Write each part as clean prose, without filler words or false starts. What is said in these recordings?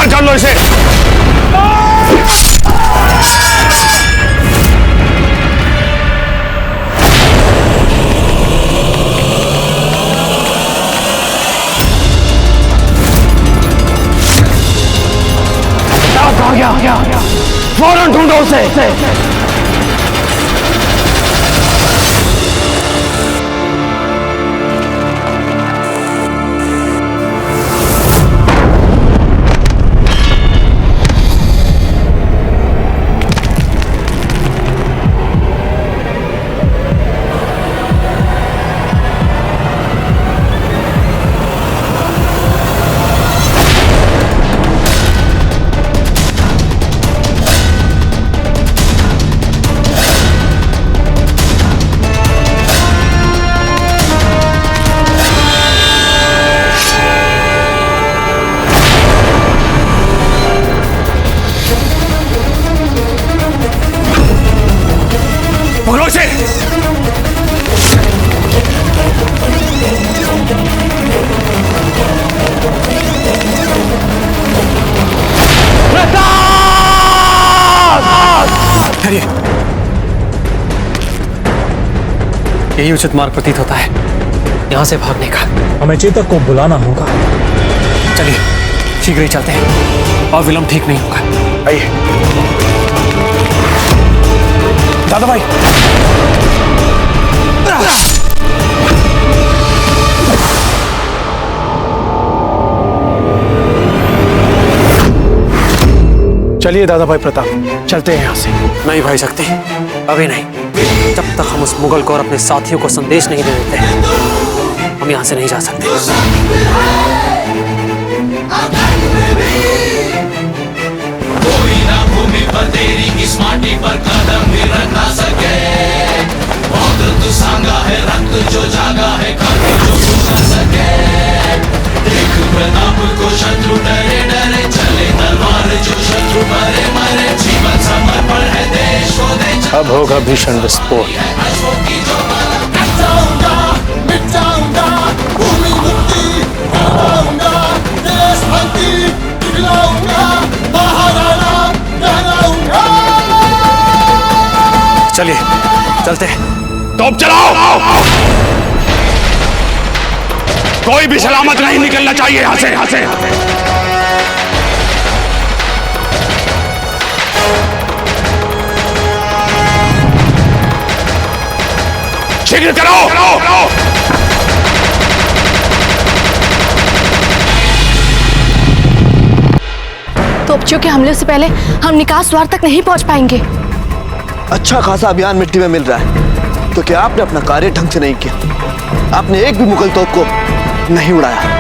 बाहर कर लो इसे। कहाँ गया? फौरन ढूंढो उसे। पकड़ो इसे। ठहरिए, यही उचित मार्ग प्रतीत होता है यहां से भागने का। हमें चेतक को बुलाना होगा। चलिए शीघ्र ही चलते हैं और विलंब ठीक नहीं होगा। आइए दादा भाई। चलिए दादा भाई प्रताप, चलते हैं यहाँ से। नहीं भाई शक्ति, अभी नहीं। जब तक हम उस मुगल को और अपने साथियों को संदेश नहीं दे देते हम यहाँ से नहीं जा सकते। कोई ना भूमि पर तेरी इस माटी पर कदम भी रख ना सके। बहुत तू सांगा है रक्त जो जागा है खाती जो भूल ना सके। देख प्रताप को शत्रु डरे डरे चले तलवार जो शत्रु मरे मरे। जीवन समर्पण है देश को दे। अब होगा भीषण विस्फोट। मिटाऊंगा भूमि मुक्ति कराऊंगा। देश भक्ति दिलाऊंगा। महाराणा कहलाऊंगा। चलिए चलते हैं। तोप चलाओ। कोई भी सलामत नहीं निकलना चाहिए यहाँ से। शीघ्र करो। तोपचियों के हमले से पहले हम निकास द्वार तक नहीं पहुंच पाएंगे। अच्छा खासा अभियान मिट्टी में मिल रहा है, तो क्या आपने अपना कार्य ढंग से नहीं किया? आपने एक भी मुगल तोप को नहीं उड़ाया।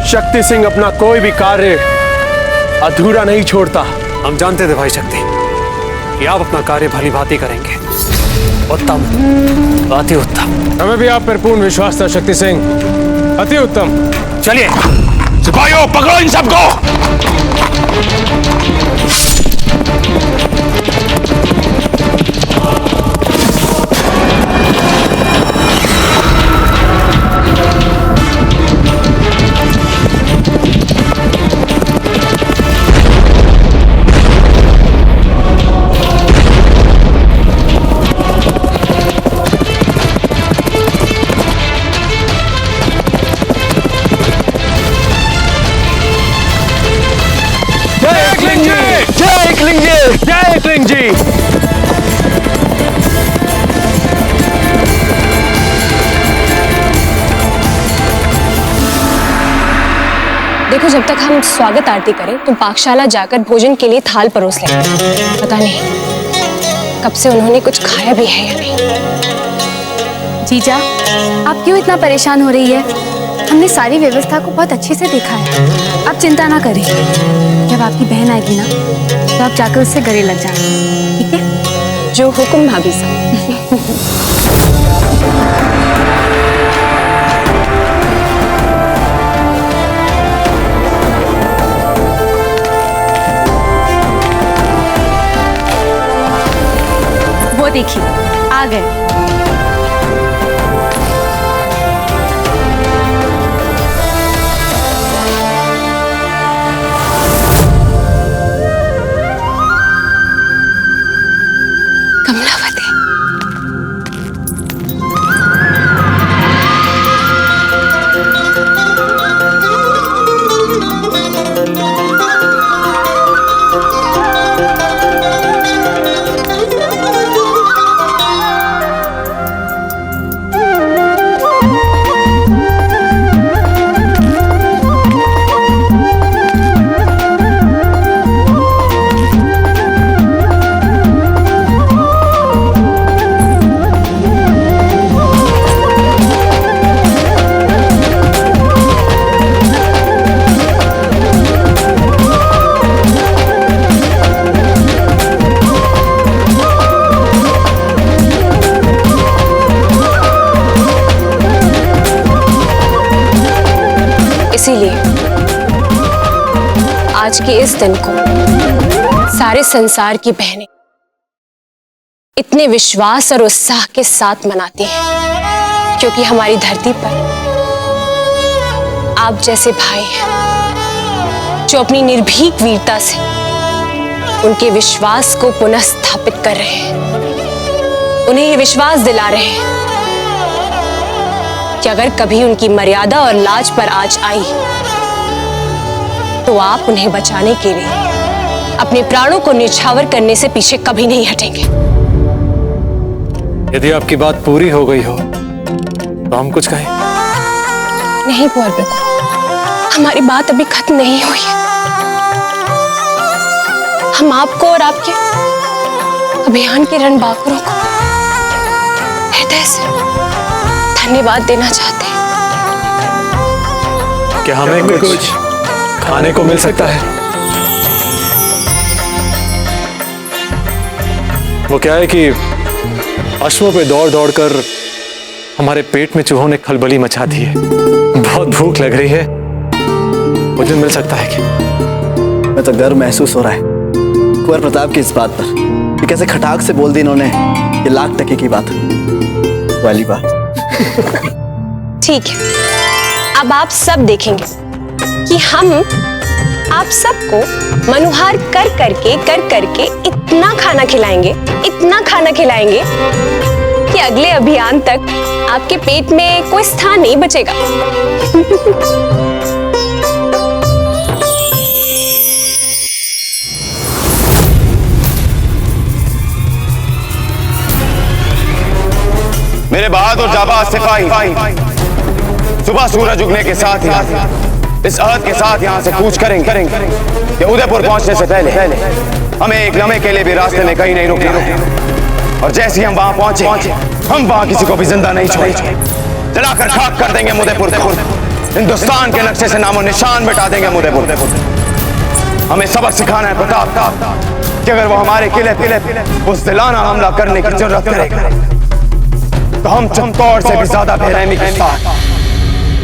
शक्ति सिंह अपना कोई भी कार्य अधूरा नहीं छोड़ता। हम जानते थे भाई शक्ति कि आप अपना कार्य भली भांति करेंगे। उत्तम, अति उत्तम। हमें भी आप पर पूर्ण विश्वास था शक्ति सिंह। अति उत्तम। चलिए सिपाहियों पकड़ो इन सबको। जय एकलिंग जी। देखो, जब तक हम स्वागत आरती करें तुम पाकशाला जाकर भोजन के लिए थाल परोस लें। पता नहीं तब से उन्होंने कुछ खाया भी है या नहीं। जीजा, आप क्यों इतना परेशान हो रही है? हमने सारी व्यवस्था को बहुत अच्छे से देखा है। आप चिंता ना करें। जब आपकी बहन आएगी ना, तो आप जाकर उससे गले लग जाना, ठीक है? जो हुक्म भाभी साहब। वो देखिए, आ गए। कमलावती, इसीलिए आज के इस दिन को सारे संसार की बहनें इतने विश्वास और उत्साह के साथ मनाती हैं, क्योंकि हमारी धरती पर आप जैसे भाई हैं जो अपनी निर्भीक वीरता से उनके विश्वास को पुनः स्थापित कर रहे हैं। उन्हें ये विश्वास दिला रहे हैं कि अगर कभी उनकी मर्यादा और लाज पर आंच आई तो आप उन्हें बचाने के लिए अपने प्राणों को न्यौछावर करने से पीछे कभी नहीं हटेंगे। यदि आपकी बात पूरी हो गई हो तो हम कुछ कहें? नहीं कुंवर पिता, हमारी बात अभी खत्म नहीं हुई है। हम आपको और आपके अभियान के रणबांकुरों को हृदय से धन्यवाद देना चाहते हैं। क्या हमें कुछ खाने को मिल सकता है? वो क्या है कि अश्वों पे दौड़ दौड़ कर हमारे पेट में चूहों ने खलबली मचा दी है। बहुत भूख लग रही है, मुझे मिल सकता है क्या? मैं तो गर्व महसूस हो रहा है कुंवर प्रताप की इस बात पर कि कैसे खटाक से बोल दी इन्होंने ये लाख टके की बात वाली बात। ठीक है, अब आप सब देखेंगे कि हम आप सबको मनुहार कर करके इतना खाना खिलाएंगे कि अगले अभियान तक आपके पेट में कोई स्थान नहीं बचेगा। मेरे बहादुर जाबाज सिपाही सुबह सूरज उगने के साथ ही इस अहद के साथ यहाँ से कूच करेंगे कि उदयपुर पहुंचने से पहले हमें एक लम्हे के लिए भी रास्ते में कहीं नहीं रुकना है। और जैसे ही हम वहां पहुंचे हम वहां किसी को भी जिंदा नहीं छोड़ेंगे। जलाकर खाक कर देंगे उदयपुर को। हिंदुस्तान के नक्शे से नामो निशान मिटा देंगे उदयपुर। हमें सबक सिखाना है प्रताप कि अगर वो हमारे किले बुज़दिलाना हमला करने की जरूरत करेगा तो हम चमकौर से भी ज्यादा बेरहमी के साथ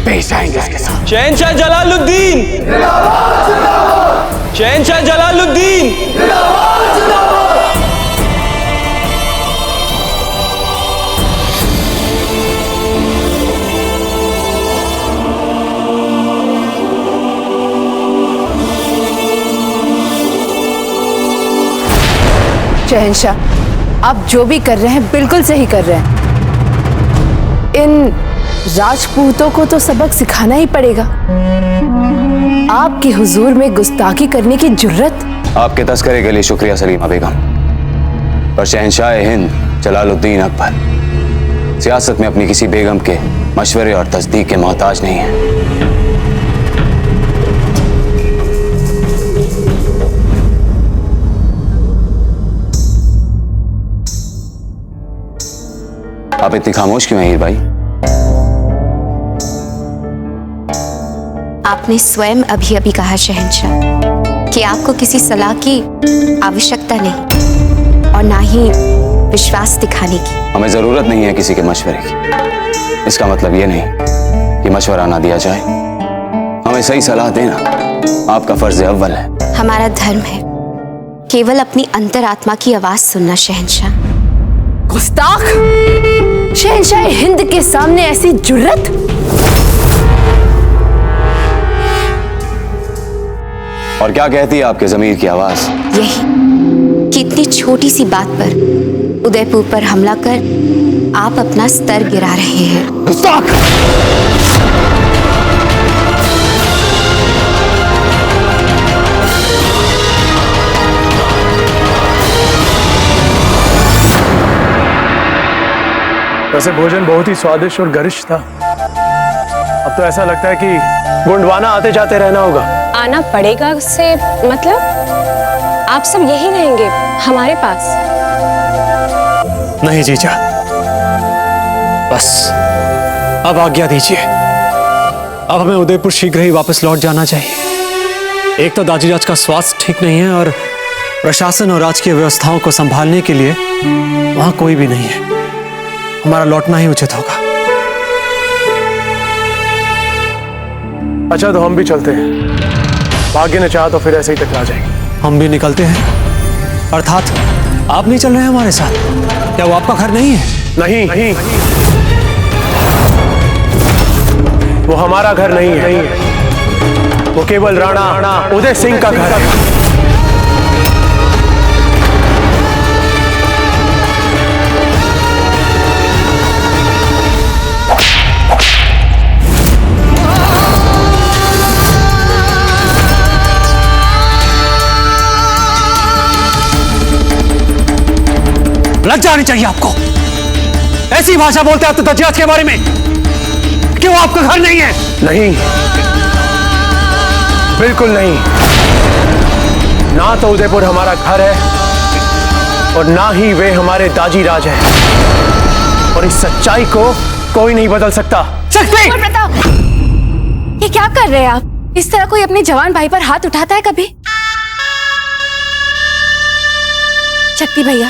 पेश आएंगे इसके साथ। शहंशाह जलालुद्दीन, शहंशाह जलालुद्दीन। शहंशाह, आप जो भी कर रहे हैं बिल्कुल सही कर रहे हैं। इन राजपूतों को तो सबक सिखाना ही पड़ेगा। आपके हुजूर में गुस्ताखी करने की जुर्रत। आपके तस्करे के लिए शुक्रिया सलीमा बेगम, पर शहंशाह हिंद जलालुद्दीन अकबर सियासत में अपनी किसी बेगम के मशवरे और तस्दीक के मोहताज नहीं है। आप इतनी खामोश क्यों हैं हीर भाई? आपने स्वयं अभी अभी कहा शहंशाह कि आपको किसी सलाह की आवश्यकता नहीं और ना ही विश्वास दिखाने की। हमें जरूरत नहीं है किसी के मशवरे की। इसका मतलब ये नहीं कि मशवरा ना दिया जाए। हमें सही सलाह देना आपका फर्ज अव्वल है। हमारा धर्म है केवल अपनी अंतरात्मा की आवाज सुनना शहंशाह। गुस्ताख! शहंशाह हिंद के सामने ऐसी जुर्रत! और क्या कहती है आपके ज़मीर की आवाज? यही कि इतनी छोटी सी बात पर उदयपुर पर हमला कर आप अपना स्तर गिरा रहे हैं। गुस्ताख! वैसे भोजन बहुत ही स्वादिष्ट और गरिष्ठ था। अब तो ऐसा लगता है कि गुंडवाना आते जाते रहना होगा। आना पड़ेगा उससे मतलब आप सब यही रहेंगे हमारे पास? नहीं जीजा, बस अब आज्ञा दीजिए। अब हमें उदयपुर शीघ्र ही वापस लौट जाना चाहिए। एक तो दाजीराज का स्वास्थ्य ठीक नहीं है और प्रशासन और राजकीय व्यवस्थाओं को संभालने के लिए वहां कोई भी नहीं है। हमारा लौटना ही उचित होगा। अच्छा तो हम भी चलते हैं। भाग्य ने चाहा तो फिर ऐसे ही टकरा जाएंगे। हम भी निकलते हैं। अर्थात आप नहीं चल रहे हैं हमारे साथ? क्या वो आपका घर नहीं है? नहीं, वो हमारा घर नहीं है। वो केवल राणा उदय सिंह का घर है। लग जानी चाहिए आपको। ऐसी भाषा बोलते हैं आप तो दाजीराज के बारे में कि वो आपका घर नहीं है। नहीं, बिल्कुल नहीं। ना तो उदयपुर हमारा घर है और ना ही वे हमारे दाजीराज हैं। और इस सच्चाई को कोई नहीं बदल सकता। शक्ति! प्रताप! ये क्या कर रहे हैं आप? इस तरह कोई अपने जवान भाई पर हाथ उठाता है कभी? शक्ति भैया,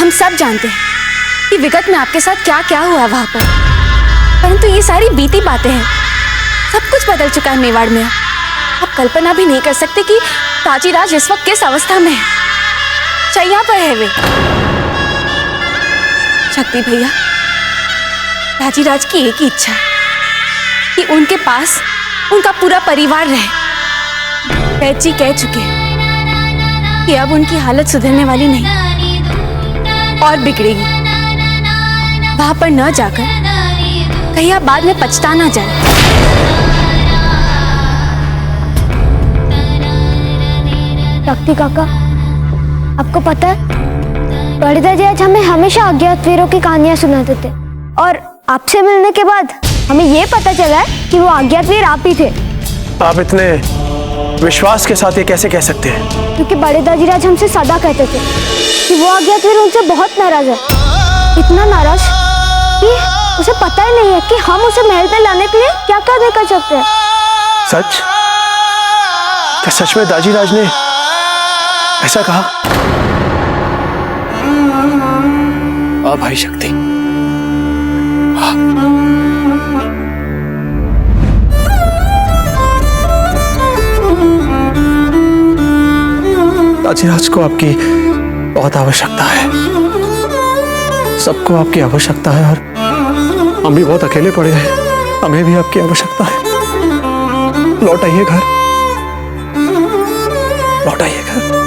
हम सब जानते हैं कि विगत में आपके साथ क्या क्या हुआ वहां पर, परंतु ये सारी बीती बातें हैं। सब कुछ बदल चुका है मेवाड़ में। आप कल्पना भी नहीं कर सकते कि दाजीराज इस वक्त किस अवस्था में है। शैया पर है वे। शक्ति भैया, दाजीराज की एक ही इच्छा है कि उनके पास उनका पूरा परिवार रहे। पैची कह चुके हैं कि अब उनकी हालत सुधरने वाली नहीं और बिगड़ेगी। वहां पर न जाकर कहीं आप बाद में पछता ना जाए। शक्ति काका, आपको पता है बड़े दाजीराज हमें हमेशा अज्ञात वीरों की कहानियां सुनाते थे और आपसे मिलने के बाद हमें ये पता चला है कि वो अज्ञात वीर आप ही थे। आप इतने विश्वास के साथ ये कैसे कह सकते हैं? क्योंकि बड़े दाजीराज हमसे सदा कहते थे कि वो अज्ञात वीर उनसे बहुत नाराज है। इतना नाराज कि उसे पता ही नहीं है कि हम उसे महल में लाने के लिए क्या क्या नहीं कर सकते हैं। सच? क्या सच में दाजीराज ने ऐसा कहा? भाई शक्ति, दाजीराज को आपकी बहुत आवश्यकता है। सबको आपकी आवश्यकता है और हम भी बहुत अकेले पड़े हैं। हमें भी आपकी आवश्यकता है। लौट आइए घर, लौट आइए घर।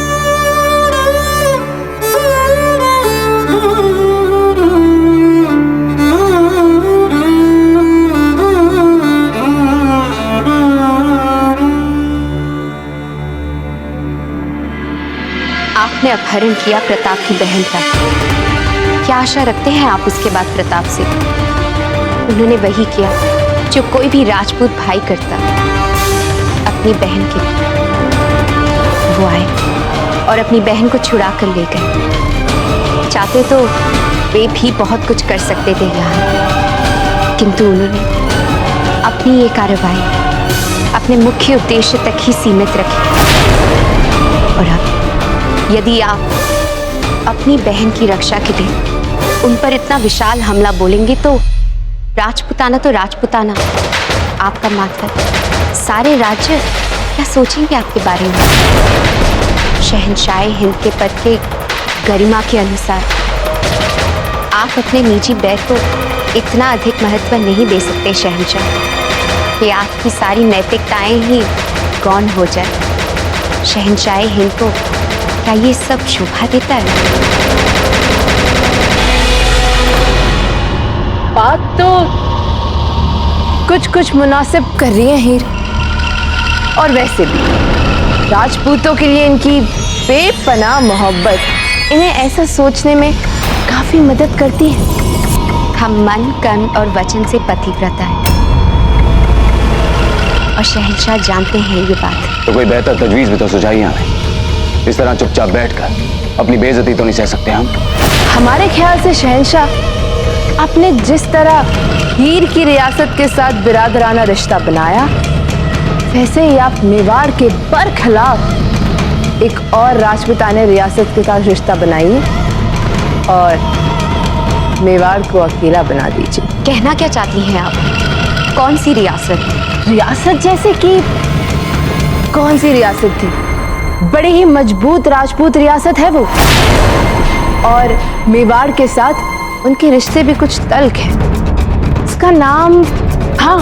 आपने अपहरण किया प्रताप की बहन का। क्या आशा रखते हैं आप उसके बाद प्रताप से? उन्होंने वही किया जो कोई भी राजपूत भाई करता अपनी बहन के लिए। वो आए और अपनी बहन को छुड़ा कर ले गए। चाहते तो वे भी बहुत कुछ कर सकते थे यहाँ, किंतु उन्होंने अपनी ये कार्रवाई अपने मुख्य उद्देश्य तक ही सीमित रखी। और अब यदि आप अपनी बहन की रक्षा के लिए उन पर इतना विशाल हमला बोलेंगे तो राजपुताना, आपका मतलब सारे राज्य क्या सोचेंगे आपके बारे में? शहंशाह हिंद के पद के गरिमा के अनुसार आप अपने निजी बैर को इतना अधिक महत्व नहीं दे सकते शहंशाह, कि आपकी सारी नैतिकताएं ही गौण हो जाए। शहंशाह हिंद को क्या ये सब शोभा देता है? बात तो कुछ मुनासिब कर रही है हीर, और वैसे भी राजपूतों के लिए इनकी बेपनाह मोहब्बत इन्हें ऐसा सोचने में काफी मदद करती है। हम मन, कर्म और वचन से पतिव्रता है और शहंशाह जानते हैं ये बात। तो कोई बेहतर तजवीज भी तो सुझाइए हमें। इस तरह चुपचाप बैठकर अपनी बेइज्जती तो नहीं सह सकते हम। हमारे ख्याल से शहंशाह, आपने जिस तरह हीर की रियासत के साथ बिरादराना रिश्ता बनाया, वैसे ही आप मेवाड़ के बरखिलाफ एक और राजपूताना रियासत के साथ रिश्ता बनाइए और मेवाड़ को अकेला बना दीजिए। कहना क्या चाहती हैं आप? कौन सी रियासत? रियासत जैसे कि कौन सी रियासत थी? बड़ी ही मजबूत राजपूत रियासत है वो, और मेवाड़ के साथ उनके रिश्ते भी कुछ तल्ख हैं। इसका नाम, हाँ,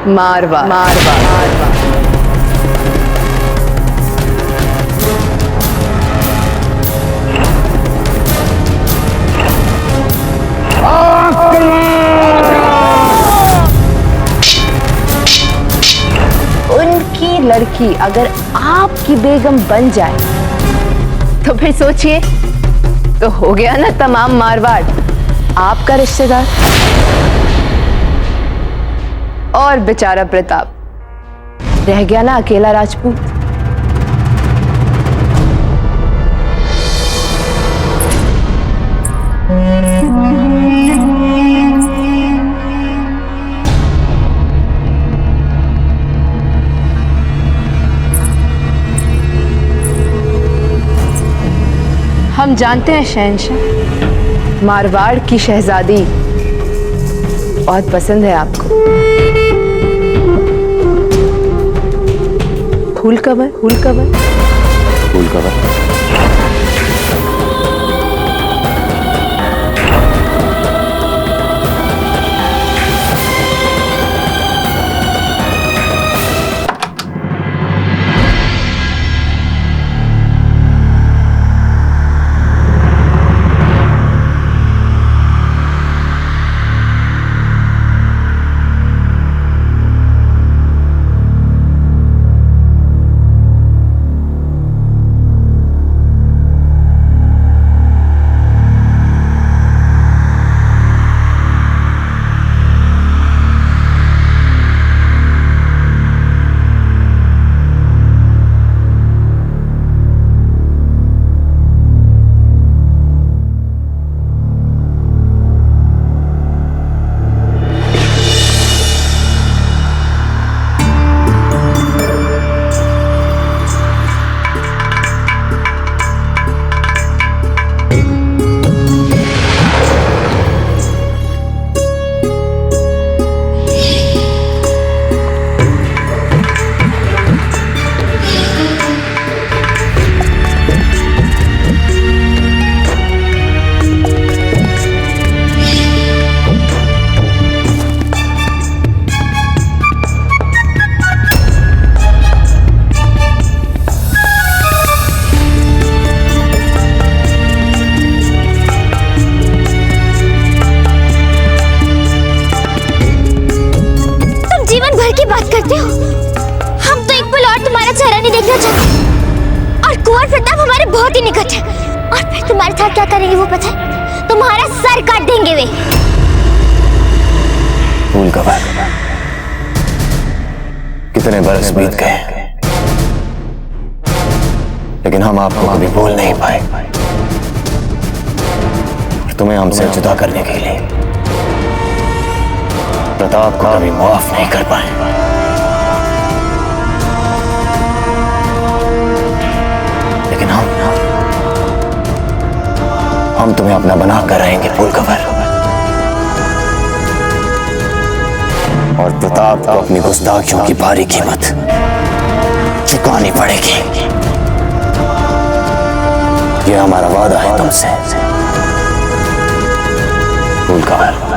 मारवाड़। उनकी लड़की अगर आपकी बेगम बन जाए तो फिर सोचिए, तो हो गया ना तमाम मारवाड़ आपका रिश्तेदार। और बेचारा प्रताप रह गया ना अकेला राजपूत। हम जानते हैं शहंशाह, मारवाड़ की शहजादी बहुत पसंद है आपको। Full cover. बहुत ही निकट है। और फिर तुम्हारे साथ क्या करेंगे वो पता है? तुम्हारा सर काट देंगे वे। भूल का बात, कितने बरस बीत गए लेकिन हम आपको कभी भूल नहीं पाए। तुम्हें हमसे जुदा करने के लिए प्रताप को कभी माफ नहीं कर पाए। लेकिन हम तुम्हें अपना बना कर रहेंगे फूलकवर, और प्रताप को अपनी गुस्ताखियों की भारी कीमत चुकानी पड़ेगी। यह हमारा वादा है तुमसे फूलकवर।